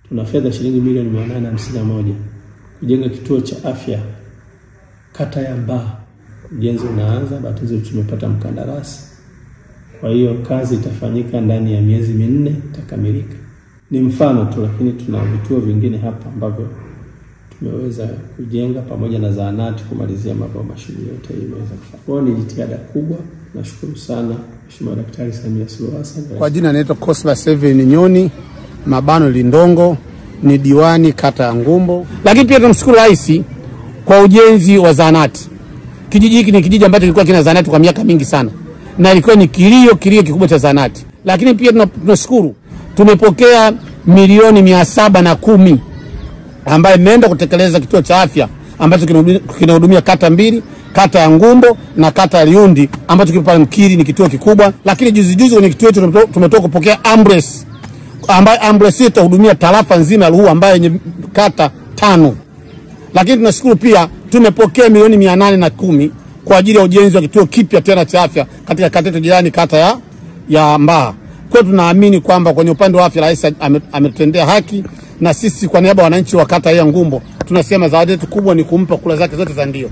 tuna fedha shilingi milioni 851 kujenga kituo cha afya kata ya Mbaha. Ujenzi unaanza, bahati nzuri tumepata mkandarasi. Kwa hiyo kazi itafanyika ndani ya miezi 4 itakamilika. Ni mfano tu, lakini tuna vituo vingine hapa ambavyo tumeweza kujenga pamoja na zahanati kumalizia mambo mashine yote imeweza kufanya. Kwa ni jitihada kubwa. Nashukuru sana Mheshimiwa Daktari Samia Suluhu Hassan. Kwa jina naitwa Cosmas Seven Nyoni, Mabano Lindongo, ni diwani kata ya Ngumbo. Lakini pia tunamshukuru Rais kwa ujenzi wa zahanati. Kijiji hiki ni kijiji ambacho kilikuwa kina zahanati kwa miaka mingi sana, na ilikuwa ni kilio kikubwa cha zahanati. Lakini pia tunashukuru tumepokea milioni 710 ambayo imeenda kutekeleza kituo cha afya ambacho kinahudumia kata 2, kata ya Ngumbo na kata ya Liundi, ambacho kipo pale Mkiri, ni kituo kikubwa. Lakini juzi kwenye kituo chetu tumetoka kupokea ambulance, ambayo ambulance itahudumia tarafa nzima ya Ruaha ambayo yenye kata 5. Lakini tunashukuru pia tumepokea milioni 810 kwa ajili ya ujenzi wa kituo kipya tena cha afya katika kata yetu jirani, kata ya Mbaha. Kwa tunaamini kwamba kwenye upande wa afya Rais ametendea haki, na sisi kwa niaba ya wananchi wa kata ya Ngumbo tunasema zawadi yetu kubwa ni kumpa kula zake zote za ndio.